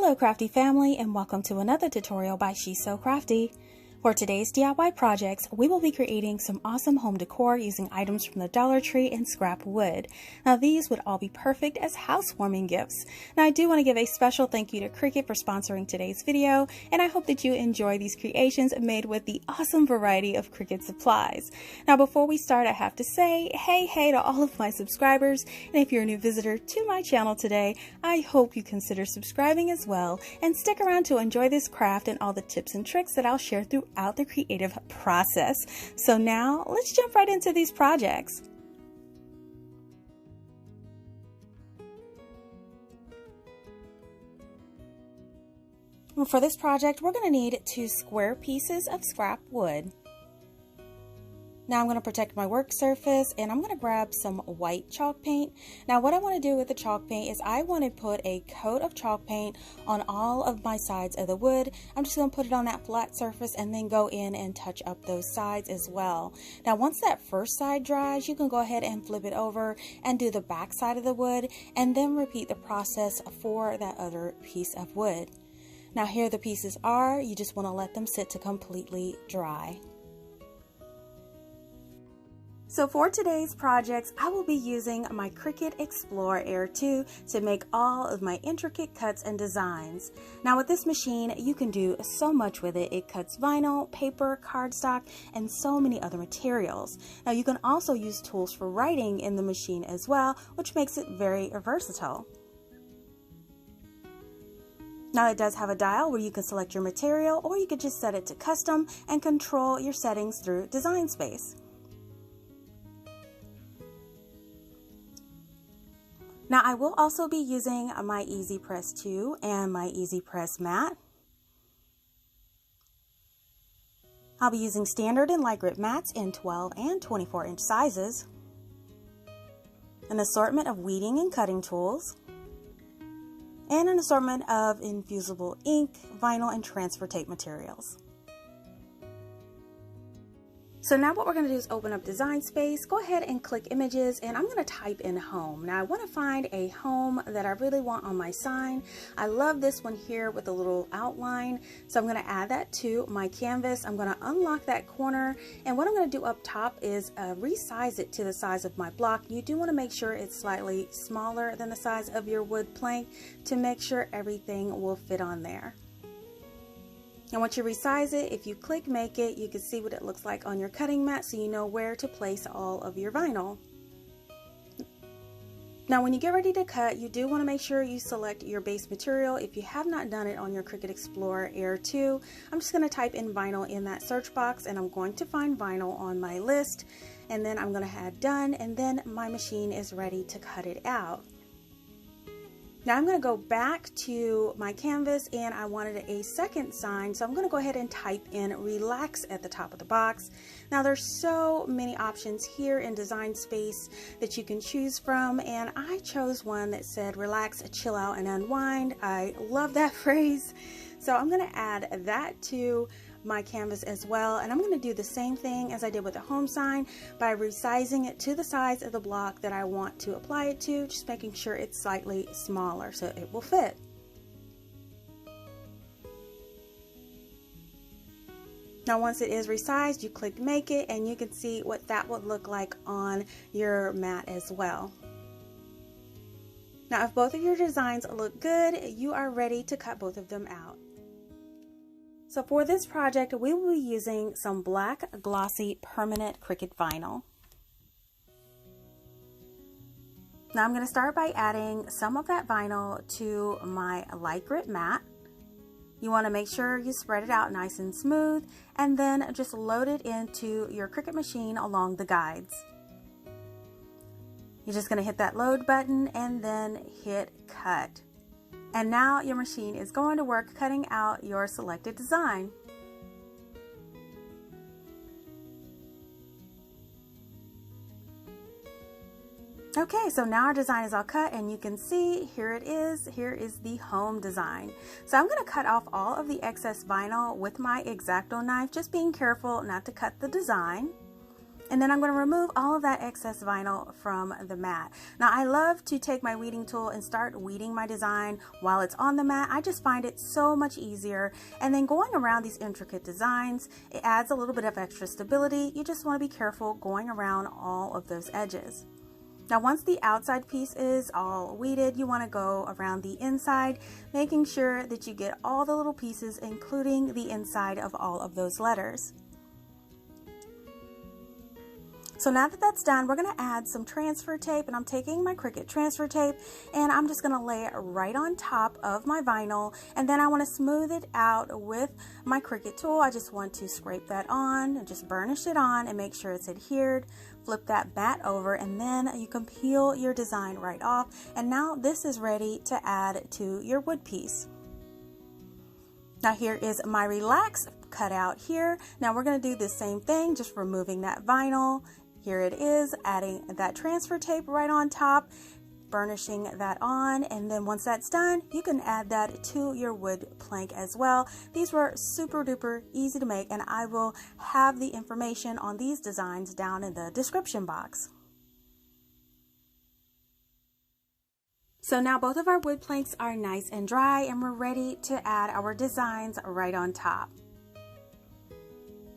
Hello CraftDee family, and welcome to another tutorial by She's So CraftDee. For today's DIY projects, we will be creating some awesome home decor using items from the Dollar Tree and scrap wood. Now these would all be perfect as housewarming gifts. Now I do want to give a special thank you to Cricut for sponsoring today's video, and I hope that you enjoy these creations made with the awesome variety of Cricut supplies. Now before we start, I have to say hey to all of my subscribers, and if you're a new visitor to my channel today, I hope you consider subscribing as well and stick around to enjoy this craft and all the tips and tricks that I'll share throughout the creative process. So now let's jump right into these projects. Well, for this project, we're going to need 2 square pieces of scrap wood. Now I'm going to protect my work surface, and I'm going to grab some white chalk paint. Now what I want to do with the chalk paint is I want to put a coat of chalk paint on all of my sides of the wood. I'm just going to put it on that flat surface and then go in and touch up those sides as well. Now once that first side dries, you can go ahead and flip it over and do the back side of the wood, and then repeat the process for that other piece of wood. Now here the pieces are, you just want to let them sit to completely dry. So for today's projects, I will be using my Cricut Explore Air 2 to make all of my intricate cuts and designs. Now with this machine, you can do so much with it. It cuts vinyl, paper, cardstock, and so many other materials. Now you can also use tools for writing in the machine as well, which makes it very versatile. Now it does have a dial where you can select your material, or you could just set it to custom and control your settings through Design Space. Now I will also be using my Easy Press 2 and my Easy Press mat. I'll be using standard and light grip mats in 12 and 24 inch sizes, an assortment of weeding and cutting tools, and an assortment of Infusible Ink, vinyl, and transfer tape materials. So now what we're going to do is open up Design Space, go ahead and click Images, and I'm going to type in Home. Now I want to find a home that I really want on my sign. I love this one here with a little outline, so I'm going to add that to my canvas. I'm going to unlock that corner, and what I'm going to do up top is resize it to the size of my block. You do want to make sure it's slightly smaller than the size of your wood plank to make sure everything will fit on there. And once you resize it, if you click Make It, you can see what it looks like on your cutting mat, so you know where to place all of your vinyl. Now when you get ready to cut, you do want to make sure you select your base material. If you have not done it on your Cricut Explore Air 2, I'm just going to type in vinyl in that search box, and I'm going to find vinyl on my list, and then I'm going to hit Done, and then my machine is ready to cut it out. Now I'm going to go back to my canvas, and I wanted a second sign, so I'm going to go ahead and type in Relax at the top of the box. Now there's so many options here in Design Space that you can choose from, and I chose one that said Relax, Chill Out, and Unwind. I love that phrase, so I'm going to add that to my canvas as well, and I'm going to do the same thing as I did with the home sign by resizing it to the size of the block that I want to apply it to, just making sure it's slightly smaller so it will fit. Now once it is resized, you click Make It, and you can see what that would look like on your mat as well. Now if both of your designs look good, you are ready to cut both of them out. So for this project, we will be using some black glossy permanent Cricut vinyl. Now I'm going to start by adding some of that vinyl to my light grip mat. You want to make sure you spread it out nice and smooth, and then just load it into your Cricut machine along the guides. You're just going to hit that load button and then hit cut. And now your machine is going to work cutting out your selected design. Okay, so now our design is all cut, and you can see here it is. Here is the home design. So I'm going to cut off all of the excess vinyl with my X-Acto knife, just being careful not to cut the design. And then I'm going to remove all of that excess vinyl from the mat. Now I love to take my weeding tool and start weeding my design while it's on the mat. I just find it so much easier. And then going around these intricate designs, it adds a little bit of extra stability. You just want to be careful going around all of those edges. Now once the outside piece is all weeded, you want to go around the inside, making sure that you get all the little pieces, including the inside of all of those letters. So now that that's done, we're going to add some transfer tape, and I'm taking my Cricut transfer tape and I'm just going to lay it right on top of my vinyl, and then I want to smooth it out with my Cricut tool. I just want to scrape that on and just burnish it on and make sure it's adhered. Flip that mat over, and then you can peel your design right off, and now this is ready to add to your wood piece. Now here is my relax cut out here. Now we're going to do the same thing, just removing that vinyl. Here it is, adding that transfer tape right on top, burnishing that on, and then once that's done, you can add that to your wood plank as well. These were super duper easy to make, and I will have the information on these designs down in the description box. So now both of our wood planks are nice and dry, and we're ready to add our designs right on top.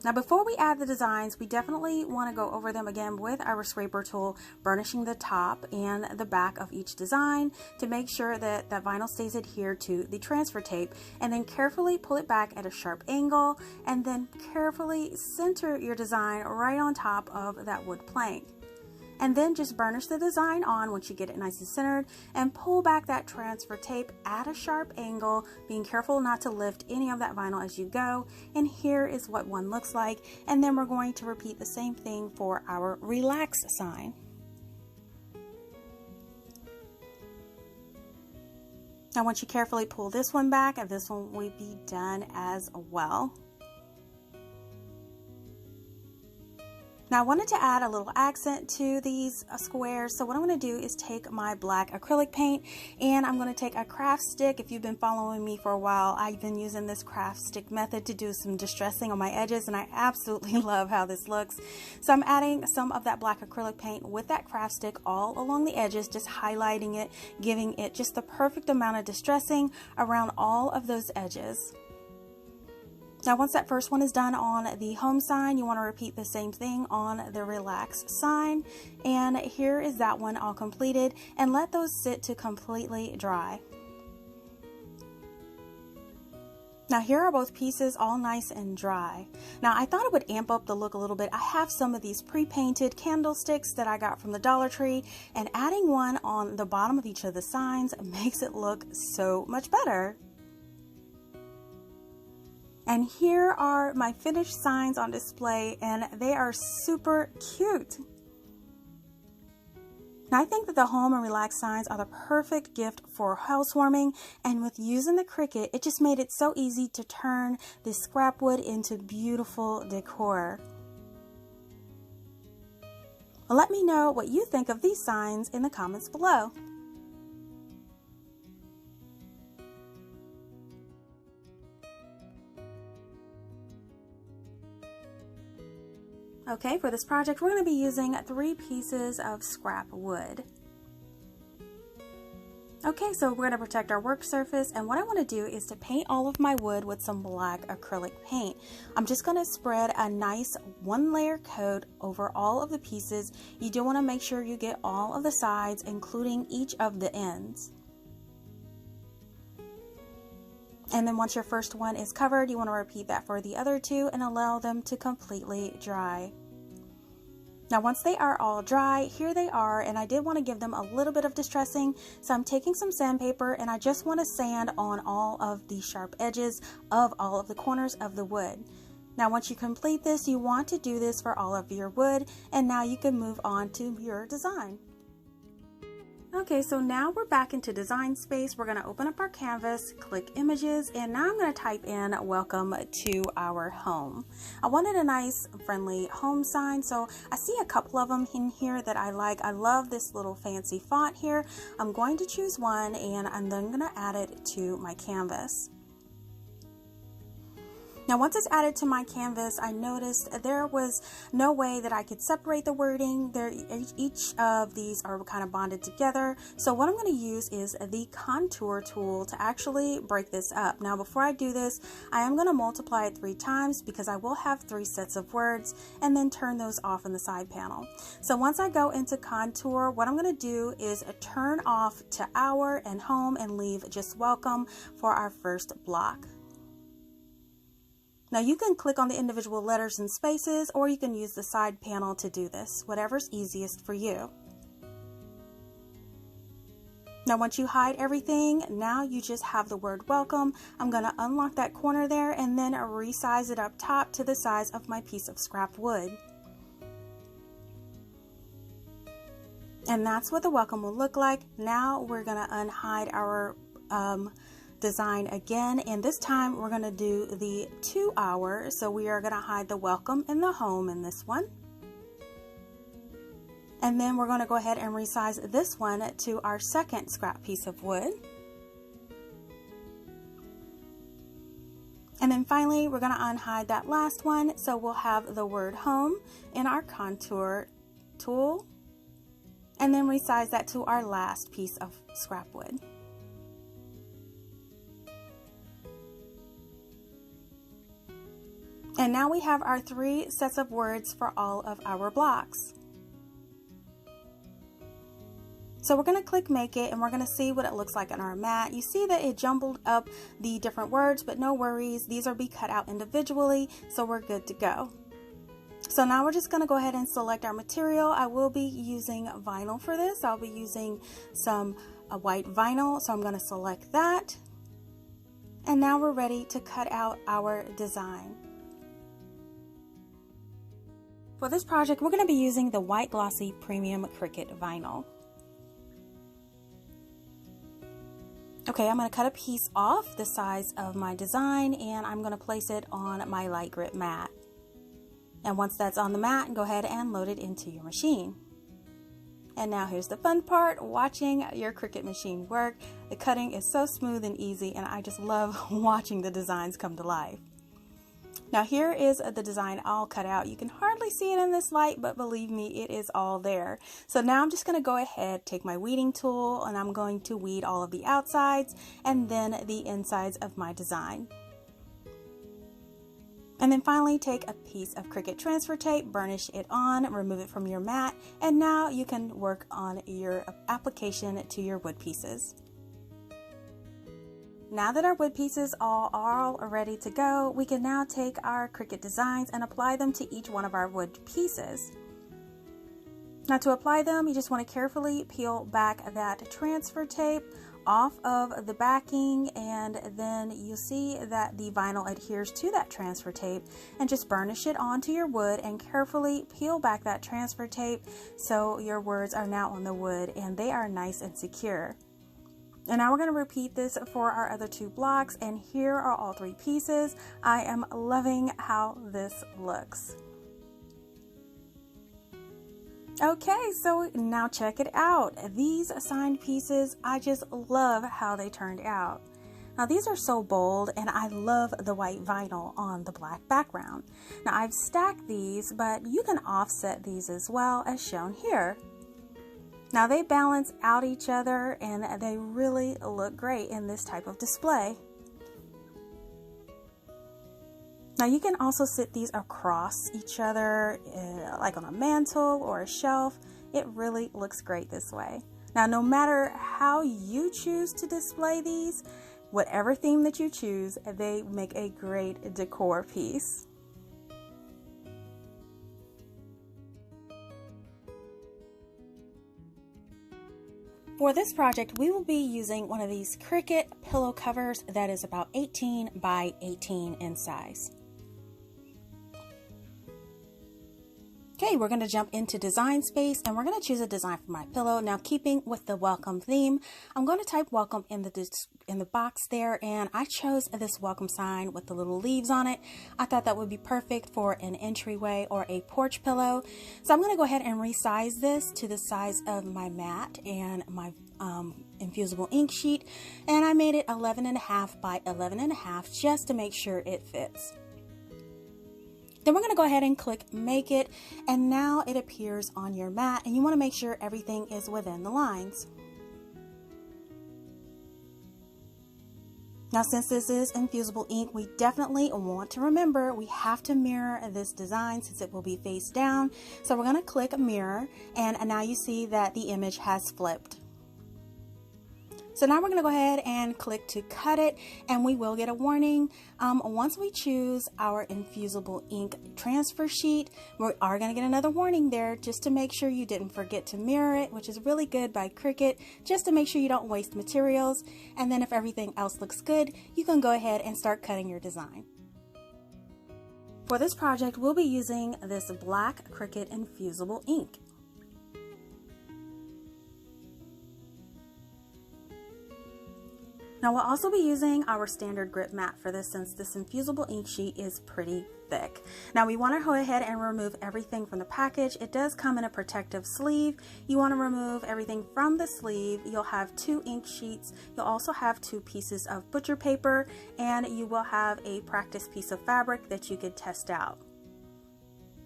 Now before we add the designs, we definitely want to go over them again with our scraper tool, burnishing the top and the back of each design to make sure that that vinyl stays adhered to the transfer tape, and then carefully pull it back at a sharp angle, and then carefully center your design right on top of that wood plank. And then just burnish the design on once you get it nice and centered, and pull back that transfer tape at a sharp angle, being careful not to lift any of that vinyl as you go. And here is what one looks like. And then we're going to repeat the same thing for our relax sign. Now once you carefully pull this one back, and this one will be done as well. Now I wanted to add a little accent to these squares, so what I'm going to do is take my black acrylic paint, and I'm going to take a craft stick. If you've been following me for a while, I've been using this craft stick method to do some distressing on my edges, and I absolutely love how this looks. So I'm adding some of that black acrylic paint with that craft stick all along the edges, just highlighting it, giving it just the perfect amount of distressing around all of those edges. Now once that first one is done on the home sign, you want to repeat the same thing on the relax sign. And here is that one all completed, and let those sit to completely dry. Now here are both pieces all nice and dry. Now I thought it would amp up the look a little bit. I have some of these pre-painted candlesticks that I got from the Dollar Tree, and adding one on the bottom of each of the signs makes it look so much better. And here are my finished signs on display, and they are super cute. Now I think that the home and relax signs are the perfect gift for housewarming, and with using the Cricut, it just made it so easy to turn this scrap wood into beautiful decor. Well, let me know what you think of these signs in the comments below. Okay, for this project, we're going to be using 3 pieces of scrap wood. Okay, so we're going to protect our work surface, and what I want to do is to paint all of my wood with some black acrylic paint. I'm just going to spread a nice 1-layer coat over all of the pieces. You do want to make sure you get all of the sides, including each of the ends. And then once your first one is covered, you want to repeat that for the other 2 and allow them to completely dry. Now once they are all dry, here they are, and I did want to give them a little bit of distressing, so I'm taking some sandpaper and I just want to sand on all of the sharp edges of all of the corners of the wood. Now once you complete this, you want to do this for all of your wood, and now you can move on to your design. Okay, so now we're back into design space. We're going to open up our canvas, click images, and now I'm going to type in welcome to our home. I wanted a nice friendly home sign, so I see a couple of them in here that I like. I love this little fancy font here. I'm going to choose one, and I'm then going to add it to my canvas. Now once it's added to my canvas, I noticed there was no way that I could separate the wording. Each of these are kind of bonded together. So what I'm going to use is the contour tool to actually break this up. Now before I do this, I am going to multiply it 3 times because I will have 3 sets of words and then turn those off in the side panel. So once I go into contour, what I'm going to do is turn off to our and home and leave just welcome for our first block. Now you can click on the individual letters and spaces, or you can use the side panel to do this, whatever's easiest for you. Now once you hide everything, now you just have the word welcome. I'm going to unlock that corner there and then resize it up top to the size of my piece of scrap wood. And that's what the welcome will look like. Now we're going to unhide our design again, and this time we're going to do the 2 hour. So we are going to hide the welcome and the home in this one, and then we're going to go ahead and resize this one to our second scrap piece of wood. And then finally we're going to unhide that last one, so we'll have the word home in our contour tool, and then resize that to our last piece of scrap wood. And now we have our 3 sets of words for all of our blocks. So we're going to click make it, and we're going to see what it looks like on our mat. You see that it jumbled up the different words, but no worries. These are be cut out individually, so we're good to go. So now we're just going to go ahead and select our material. I will be using vinyl for this. I'll be using some white vinyl, so I'm going to select that. And now we're ready to cut out our design. For this project, we're going to be using the white glossy premium Cricut vinyl. Okay, I'm going to cut a piece off the size of my design, and I'm going to place it on my light grip mat. And once that's on the mat, go ahead and load it into your machine. And now here's the fun part, watching your Cricut machine work. The cutting is so smooth and easy, and I just love watching the designs come to life. Now here is the design all cut out. You can hardly see it in this light, but believe me, it is all there. So now I'm just going to go ahead, take my weeding tool, and I'm going to weed all of the outsides and then the insides of my design. And then finally take a piece of Cricut transfer tape, burnish it on, remove it from your mat, and now you can work on your application to your wood pieces. Now that our wood pieces are all ready to go, we can now take our Cricut designs and apply them to each one of our wood pieces. Now to apply them, you just want to carefully peel back that transfer tape off of the backing, and then you'll see that the vinyl adheres to that transfer tape, and just burnish it onto your wood and carefully peel back that transfer tape so your words are now on the wood and they are nice and secure. And now we're going to repeat this for our other 2 blocks, and here are all 3 pieces. I am loving how this looks. Okay, so now check it out. These signed pieces, I just love how they turned out. Now these are so bold, and I love the white vinyl on the black background. Now I've stacked these, but you can offset these as well, as shown here. Now they balance out each other, and they really look great in this type of display. Now you can also sit these across each other, like on a mantle or a shelf. It really looks great this way. Now no matter how you choose to display these, whatever theme that you choose, they make a great decor piece. For this project, we will be using one of these Cricut pillow covers that is about 18 by 18 in size. Okay, we're going to jump into design space, and we're going to choose a design for my pillow. Now, keeping with the welcome theme, I'm going to type welcome in the box there, and I chose this welcome sign with the little leaves on it. I thought that would be perfect for an entryway or a porch pillow. So I'm going to go ahead and resize this to the size of my mat and my Infusible ink sheet, and I made it 11.5 by 11.5 just to make sure it fits. Then we're going to go ahead and click Make It, and now it appears on your mat, and you want to make sure everything is within the lines. Now, since this is Infusible ink, we definitely want to remember we have to mirror this design since it will be face down. So we're going to click Mirror, and now you see that the image has flipped. So now we're going to go ahead and click to cut it, and we will get a warning. Once we choose our Infusible ink transfer sheet, we are going to get another warning there just to make sure you didn't forget to mirror it, which is really good by Cricut, just to make sure you don't waste materials. And then if everything else looks good, you can go ahead and start cutting your design. For this project, we'll be using this black Cricut Infusible ink. Now we'll also be using our standard grip mat for this since this Infusible ink sheet is pretty thick. Now we want to go ahead and remove everything from the package. It does come in a protective sleeve. You want to remove everything from the sleeve. You'll have 2 ink sheets. You'll also have 2 pieces of butcher paper, and you will have a practice piece of fabric that you could test out.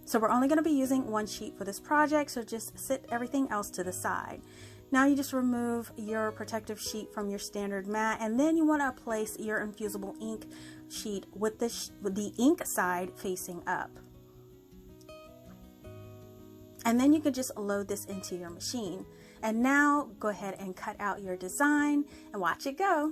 So we're only going to be using 1 sheet for this project, so just set everything else to the side. Now you just remove your protective sheet from your standard mat, and then you want to place your Infusible ink sheet with the ink side facing up. And then you could just load this into your machine. And now go ahead and cut out your design and watch it go.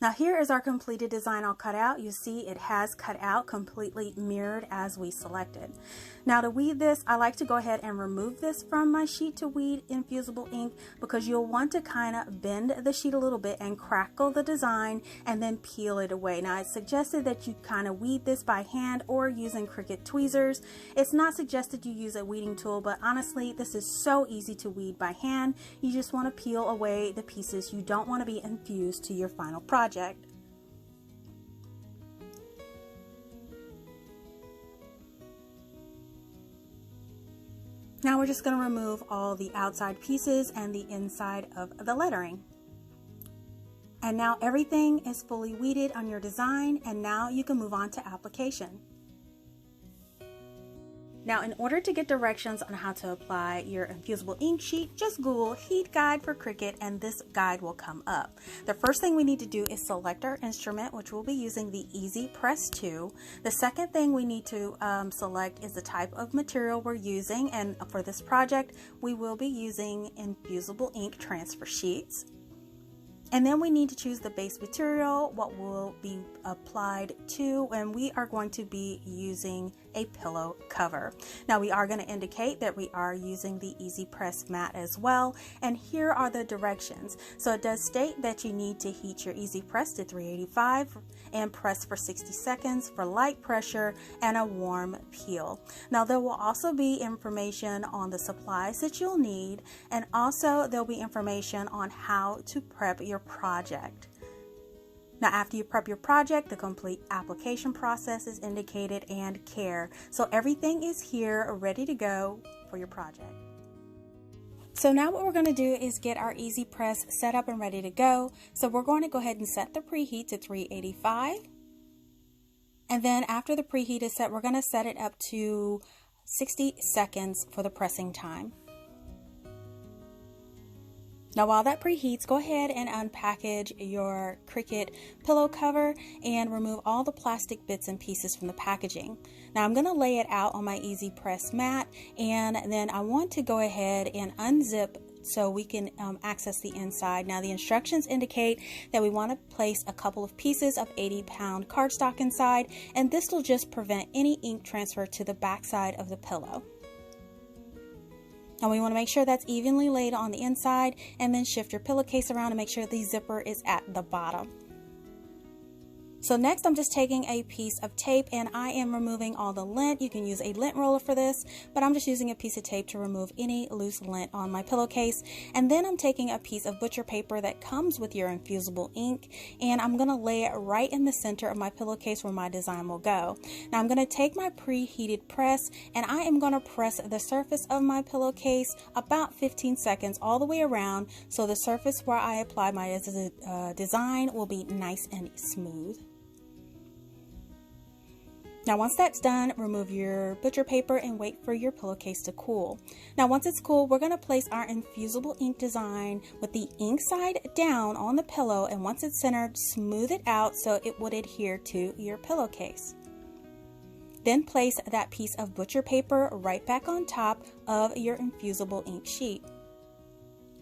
Now here is our completed design all cut out. You see it has cut out completely mirrored as we selected. Now to weed this, I like to go ahead and remove this from my sheet to weed Infusible ink because you'll want to kind of bend the sheet a little bit and crackle the design and then peel it away. Now it's suggested that you kind of weed this by hand or using Cricut tweezers. It's not suggested you use a weeding tool, but honestly this is so easy to weed by hand. You just want to peel away the pieces you don't want to be infused to your final project. Now we're just going to remove all the outside pieces and the inside of the lettering. And now everything is fully weeded on your design, and now you can move on to application. Now, in order to get directions on how to apply your Infusible ink sheet, just Google heat guide for Cricut and this guide will come up. The first thing we need to do is select our instrument, which we'll be using the Easy Press 2. The second thing we need to select is the type of material we're using, and for this project we will be using Infusible ink transfer sheets. And then we need to choose the base material, what will be applied to, and we are going to be using a pillow cover. Now we are going to indicate that we are using the Easy Press mat as well, and here are the directions. So it does state that you need to heat your Easy Press to 385 and press for 60 seconds for light pressure and a warm peel. Now there will also be information on the supplies that you'll need, and also there'll be information on how to prep your project. Now after you prep your project, the complete application process is indicated and care. So everything is here ready to go for your project. So now what we're going to do is get our Easy Press set up and ready to go. So we're going to go ahead and set the preheat to 385. And then after the preheat is set, we're going to set it up to 60 seconds for the pressing time. Now while that preheats, go ahead and unpackage your Cricut pillow cover and remove all the plastic bits and pieces from the packaging. Now I'm going to lay it out on my Easy Press mat, and then I want to go ahead and unzip so we can access the inside. Now the instructions indicate that we want to place a couple of pieces of 80-pound cardstock inside, and this will just prevent any ink transfer to the back side of the pillow. Now we want to make sure that's evenly laid on the inside, and then shift your pillowcase around and make sure the zipper is at the bottom. So next I'm just taking a piece of tape and I am removing all the lint. You can use a lint roller for this, but I'm just using a piece of tape to remove any loose lint on my pillowcase. And then I'm taking a piece of butcher paper that comes with your Infusible ink, and I'm going to lay it right in the center of my pillowcase where my design will go. Now I'm going to take my preheated press and I am going to press the surface of my pillowcase about 15 seconds all the way around, so the surface where I apply my design will be nice and smooth. Now once that's done, remove your butcher paper and wait for your pillowcase to cool. Now once it's cool, we're going to place our infusible ink design with the ink side down on the pillow, and once it's centered, smooth it out so it would adhere to your pillowcase. Then place that piece of butcher paper right back on top of your infusible ink sheet.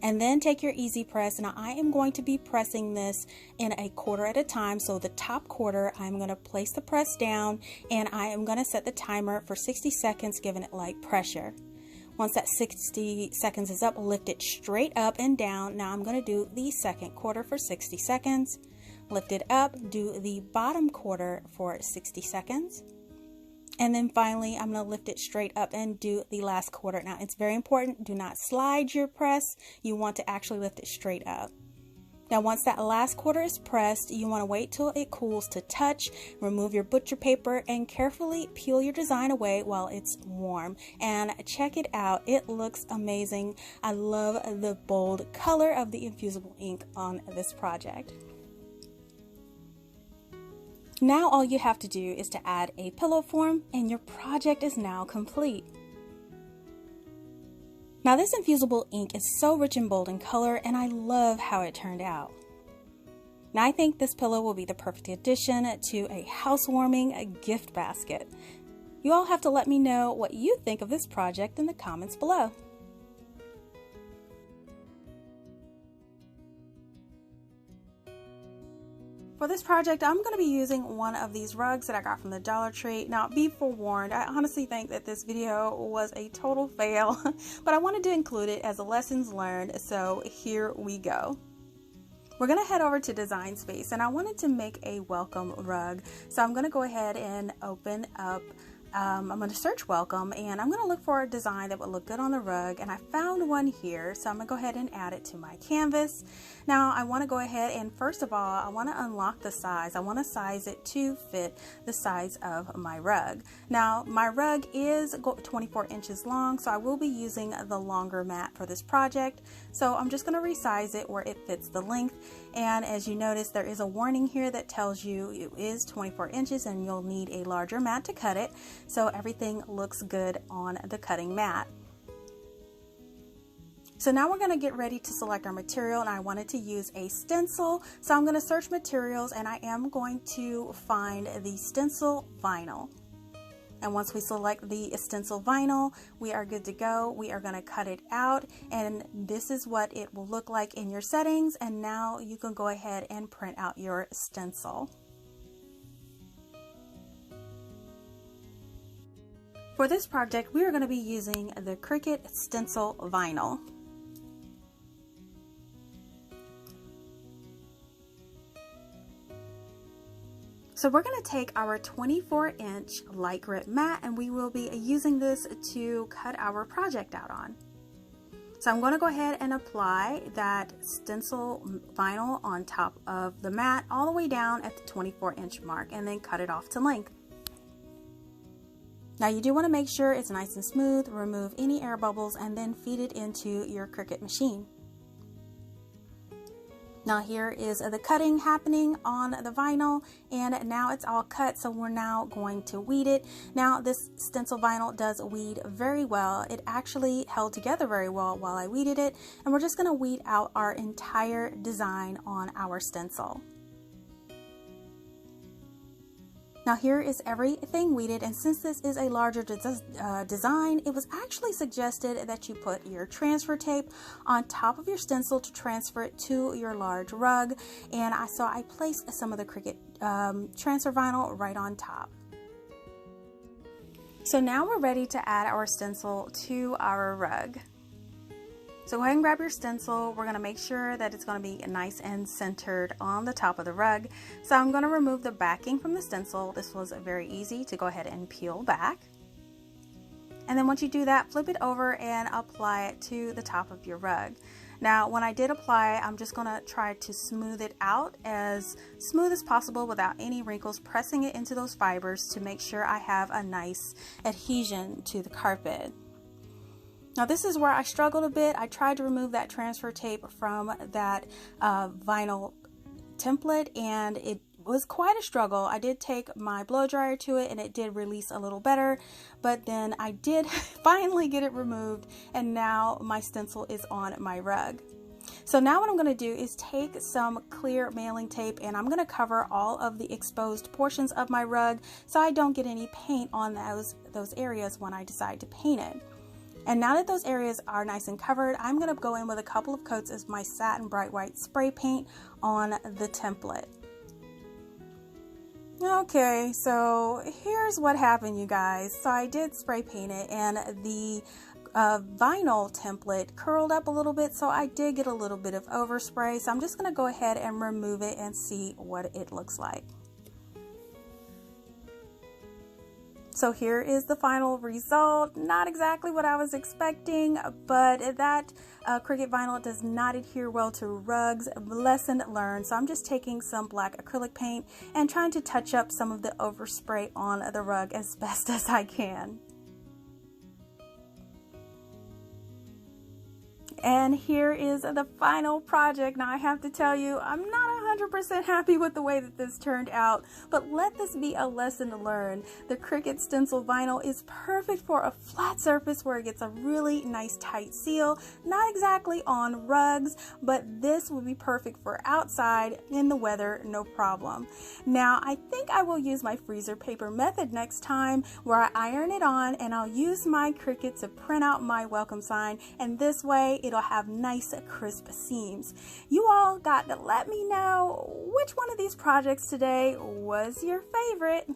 And then take your easy press. Now I am going to be pressing this in a quarter at a time. So the top quarter, I'm going to place the press down and I am going to set the timer for 60 seconds, giving it light pressure. Once that 60 seconds is up, lift it straight up and down. Now I'm going to do the second quarter for 60 seconds. Lift it up, do the bottom quarter for 60 seconds. And then finally, I'm going to lift it straight up and do the last quarter. Now, it's very important, do not slide your press. You want to actually lift it straight up. Now, once that last quarter is pressed, you want to wait till it cools to touch. Remove your butcher paper and carefully peel your design away while it's warm. And check it out. It looks amazing. I love the bold color of the infusible ink on this project. Now all you have to do is to add a pillow form and your project is now complete. Now this infusible ink is so rich and bold in color and I love how it turned out. Now I think this pillow will be the perfect addition to a housewarming gift basket. You all have to let me know what you think of this project in the comments below. For this project, I'm going to be using one of these rugs that I got from the Dollar Tree. Now, be forewarned, I honestly think that this video was a total fail, but I wanted to include it as a lessons learned, so here we go. We're going to head over to Design Space, and I wanted to make a welcome rug, so I'm going to go ahead and open up I'm going to search welcome and I'm going to look for a design that would look good on the rug, and I found one here, so I'm going to go ahead and add it to my canvas. Now I want to go ahead and first of all I want to unlock the size. I want to size it to fit the size of my rug. Now my rug is 24 inches long, so I will be using the longer mat for this project, so I'm just going to resize it where it fits the length. And as you notice, there is a warning here that tells you it is 24 inches and you'll need a larger mat to cut it, so everything looks good on the cutting mat. So now we're going to get ready to select our material, and I wanted to use a stencil, so I'm going to search materials and I am going to find the stencil vinyl. And once we select the stencil vinyl, we are good to go. We are going to cut it out, and this is what it will look like in your settings. And now you can go ahead and print out your stencil. For this project, we are going to be using the Cricut stencil vinyl. So we're going to take our 24-inch light grip mat, and we will be using this to cut our project out on. So I'm going to go ahead and apply that stencil vinyl on top of the mat all the way down at the 24-inch mark, and then cut it off to length. Now you do want to make sure it's nice and smooth, remove any air bubbles, and then feed it into your Cricut machine. Now here is the cutting happening on the vinyl, and now it's all cut, so we're now going to weed it. Now this stencil vinyl does weed very well. It actually held together very well while I weeded it, and we're just going to weed out our entire design on our stencil. Now here is everything weeded, and since this is a larger design, it was actually suggested that you put your transfer tape on top of your stencil to transfer it to your large rug, and so I placed some of the Cricut transfer vinyl right on top. So now we're ready to add our stencil to our rug. So go ahead and grab your stencil. We're going to make sure that it's going to be nice and centered on the top of the rug. So I'm going to remove the backing from the stencil. This was very easy to go ahead and peel back. And then once you do that, flip it over and apply it to the top of your rug. Now when I did apply, I'm just going to try to smooth it out as smooth as possible without any wrinkles, pressing it into those fibers to make sure I have a nice adhesion to the carpet. Now this is where I struggled a bit. I tried to remove that transfer tape from that vinyl template, and it was quite a struggle. I did take my blow dryer to it and it did release a little better, but then I did finally get it removed, and now my stencil is on my rug. So now what I'm going to do is take some clear mailing tape and I'm going to cover all of the exposed portions of my rug so I don't get any paint on those areas when I decide to paint it. And now that those areas are nice and covered, I'm going to go in with a couple of coats of my satin bright white spray paint on the template. Okay, so here's what happened, you guys. So I did spray paint it, and the vinyl template curled up a little bit, so I did get a little bit of overspray. So I'm just going to go ahead and remove it and see what it looks like. So here is the final result. Not exactly what I was expecting, but that Cricut vinyl does not adhere well to rugs. Lesson learned. So I'm just taking some black acrylic paint and trying to touch up some of the overspray on the rug as best as I can. And here is the final project. Now I have to tell you, I'm not 100% happy with the way that this turned out, but let this be a lesson to learn. The Cricut stencil vinyl is perfect for a flat surface where it gets a really nice tight seal. Not exactly on rugs, but this would be perfect for outside in the weather, no problem. Now I think I will use my freezer paper method next time, where I iron it on and I'll use my Cricut to print out my welcome sign, and this way it'll have nice crisp seams. You all got to let me know which one of these projects today was your favorite.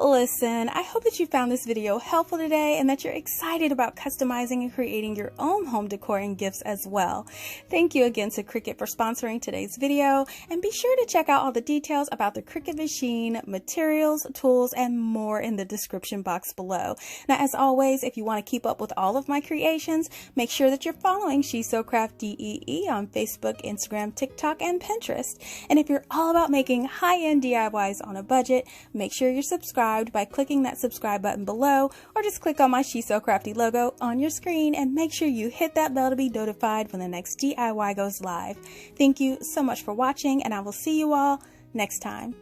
Listen, I hope that you found this video helpful today and that you're excited about customizing and creating your own home decor and gifts as well. Thank you again to Cricut for sponsoring today's video, and be sure to check out all the details about the Cricut machine, materials, tools, and more in the description box below. Now, as always, if you want to keep up with all of my creations, make sure that you're following She's So CraftDee on Facebook, Instagram, TikTok, and Pinterest. And if you're all about making high-end DIYs on a budget, make sure you're subscribed by clicking that subscribe button below, or just click on my She's So Crafty logo on your screen and make sure you hit that bell to be notified when the next DIY goes live. Thank you so much for watching, and I will see you all next time.